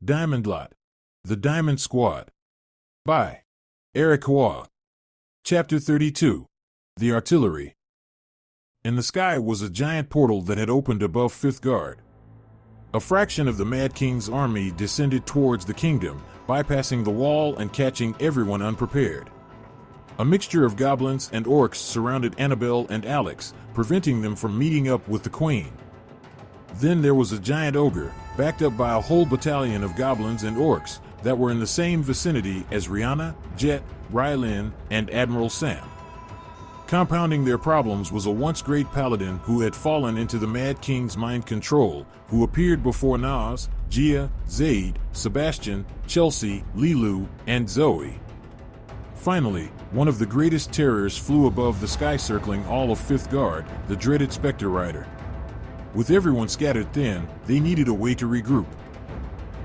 Diamondlot, The Diamond Squad. By Eric Waugh. Chapter 32. The Artillery. In the sky was a giant portal that had opened above Fifthguard. A fraction of the Mad King's army descended towards the kingdom, bypassing the wall and catching everyone unprepared. A mixture of goblins and orcs surrounded Annabelle and Alex, preventing them from meeting up with the queen. Then there was a giant ogre, backed up by a whole battalion of goblins and orcs that were in the same vicinity as Rihanna, Jet, Rylin, and Admiral Sam. Compounding their problems was a once great paladin who had fallen into the Mad King's mind control, who appeared before Naz, Gia, Zaid, Sebastian, Chelsea, Lilu, and Zoe. Finally, one of the greatest terrors flew above the sky, circling all of Fifthguard, the dreaded Spectre Rider. With everyone scattered thin, they needed a way to regroup.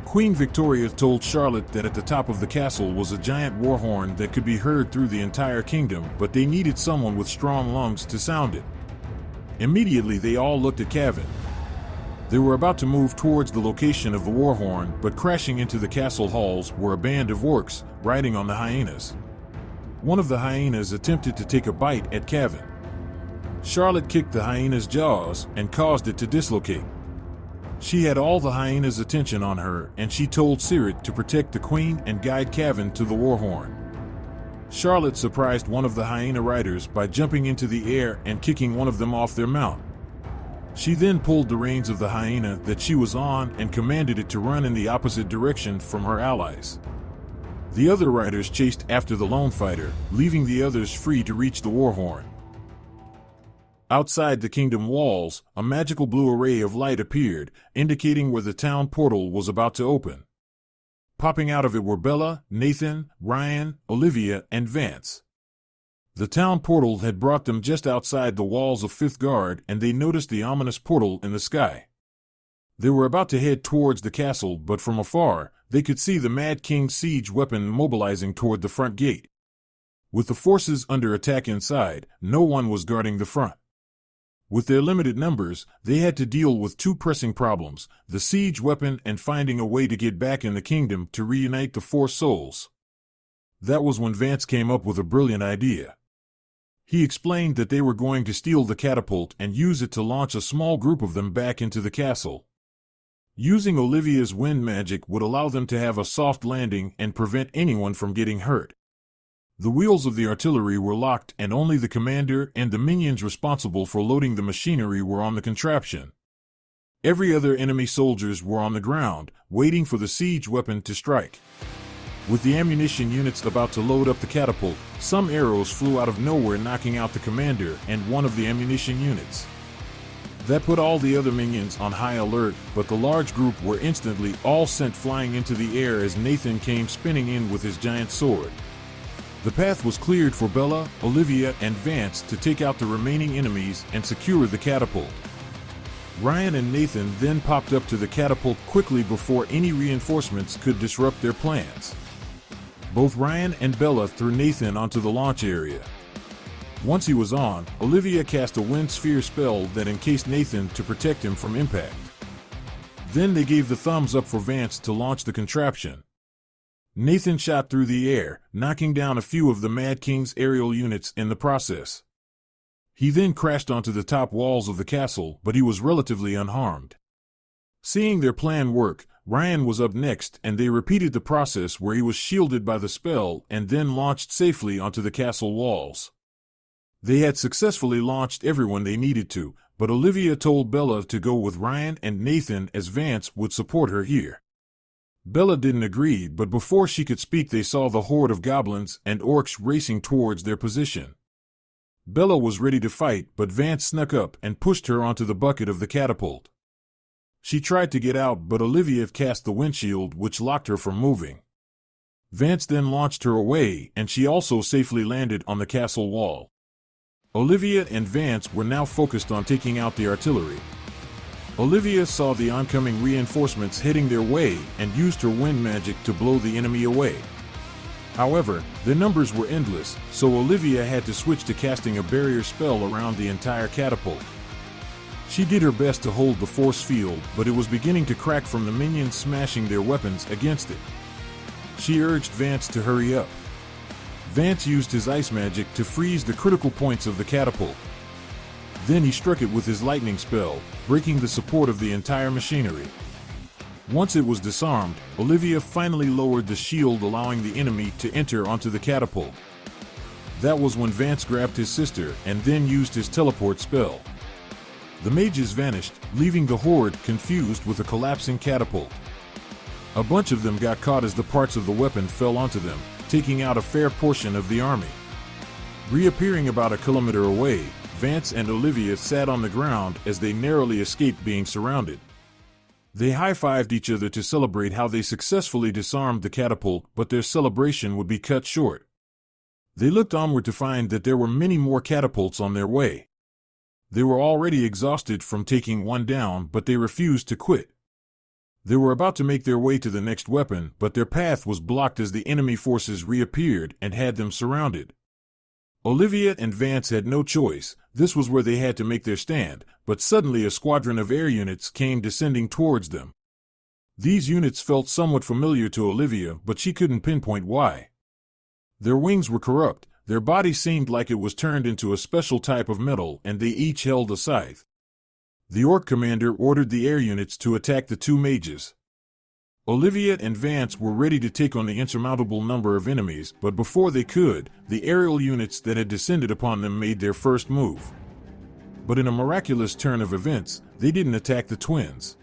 Queen Victoria told Charlotte that at the top of the castle was a giant war horn that could be heard through the entire kingdom, but they needed someone with strong lungs to sound it. Immediately they all looked at Kevin. They were about to move towards the location of the war horn, but crashing into the castle halls were a band of orcs, riding on the hyenas. One of the hyenas attempted to take a bite at Kevin. Charlotte kicked the hyena's jaws and caused it to dislocate. She had all the hyena's attention on her, and she told Sirit to protect the queen and guide Kevin to the war horn. Charlotte surprised one of the hyena riders by jumping into the air and kicking one of them off their mount. She then pulled the reins of the hyena that she was on and commanded it to run in the opposite direction from her allies. The other riders chased after the lone fighter, leaving the others free to reach the war horn. Outside the kingdom walls, a magical blue array of light appeared, indicating where the town portal was about to open. Popping out of it were Bella, Nathan, Ryan, Olivia, and Vance. The town portal had brought them just outside the walls of Fifthguard, and they noticed the ominous portal in the sky. They were about to head towards the castle, but from afar, they could see the Mad King's siege weapon mobilizing toward the front gate. With the forces under attack inside, no one was guarding the front. With their limited numbers, they had to deal with two pressing problems: the siege weapon and finding a way to get back in the kingdom to reunite the four souls. That was when Vance came up with a brilliant idea. He explained that they were going to steal the catapult and use it to launch a small group of them back into the castle. Using Olivia's wind magic would allow them to have a soft landing and prevent anyone from getting hurt. The wheels of the artillery were locked, and only the commander and the minions responsible for loading the machinery were on the contraption. Every other enemy soldiers were on the ground, waiting for the siege weapon to strike. With the ammunition units about to load up the catapult, some arrows flew out of nowhere, knocking out the commander and one of the ammunition units. That put all the other minions on high alert, but the large group were instantly all sent flying into the air as Nathan came spinning in with his giant sword. The path was cleared for Bella, Olivia, and Vance to take out the remaining enemies and secure the catapult. Ryan and Nathan then popped up to the catapult quickly before any reinforcements could disrupt their plans. Both Ryan and Bella threw Nathan onto the launch area. Once he was on, Olivia cast a wind sphere spell that encased Nathan to protect him from impact. Then they gave the thumbs up for Vance to launch the contraption. Nathan shot through the air, knocking down a few of the Mad King's aerial units in the process. He then crashed onto the top walls of the castle, but he was relatively unharmed. Seeing their plan work, Ryan was up next, and they repeated the process where he was shielded by the spell and then launched safely onto the castle walls. They had successfully launched everyone they needed to, but Olivia told Bella to go with Ryan and Nathan as Vance would support her here. Bella didn't agree, but before she could speak they saw the horde of goblins and orcs racing towards their position. Bella was ready to fight, but Vance snuck up and pushed her onto the bucket of the catapult. She tried to get out, but Olivia cast the windshield, which locked her from moving. Vance then launched her away, and she also safely landed on the castle wall. Olivia and Vance were now focused on taking out the artillery. Olivia saw the oncoming reinforcements heading their way and used her wind magic to blow the enemy away. However, their numbers were endless, so Olivia had to switch to casting a barrier spell around the entire catapult. She did her best to hold the force field, but it was beginning to crack from the minions smashing their weapons against it. She urged Vance to hurry up. Vance used his ice magic to freeze the critical points of the catapult. Then he struck it with his lightning spell, breaking the support of the entire machinery. Once it was disarmed, Olivia finally lowered the shield, allowing the enemy to enter onto the catapult. That was when Vance grabbed his sister and then used his teleport spell. The mages vanished, leaving the horde confused with a collapsing catapult. A bunch of them got caught as the parts of the weapon fell onto them, taking out a fair portion of the army. Reappearing about a kilometer away, Vance and Olivia sat on the ground as they narrowly escaped being surrounded. They high-fived each other to celebrate how they successfully disarmed the catapult, but their celebration would be cut short. They looked onward to find that there were many more catapults on their way. They were already exhausted from taking one down, but they refused to quit. They were about to make their way to the next weapon, but their path was blocked as the enemy forces reappeared and had them surrounded. Olivia and Vance had no choice. This was where they had to make their stand, but suddenly a squadron of air units came descending towards them. These units felt somewhat familiar to Olivia, but she couldn't pinpoint why. Their wings were corrupt, their body seemed like it was turned into a special type of metal, and they each held a scythe. The orc commander ordered the air units to attack the two mages. Olivia and Vance were ready to take on the insurmountable number of enemies, but before they could, the aerial units that had descended upon them made their first move. But in a miraculous turn of events, they didn't attack the twins.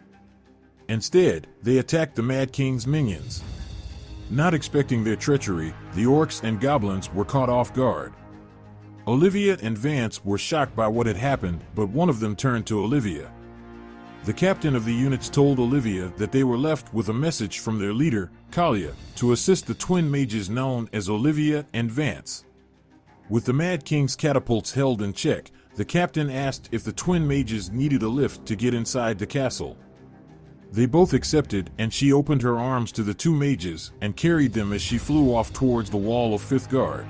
Instead, they attacked the Mad King's minions. Not expecting their treachery, the orcs and goblins were caught off guard. Olivia and Vance were shocked by what had happened, but one of them turned to Olivia. The captain of the units told Olivia that they were left with a message from their leader, Kalia, to assist the twin mages known as Olivia and Vance. With the Mad King's catapults held in check, the captain asked if the twin mages needed a lift to get inside the castle. They both accepted, and she opened her arms to the two mages and carried them as she flew off towards the wall of Fifthguard.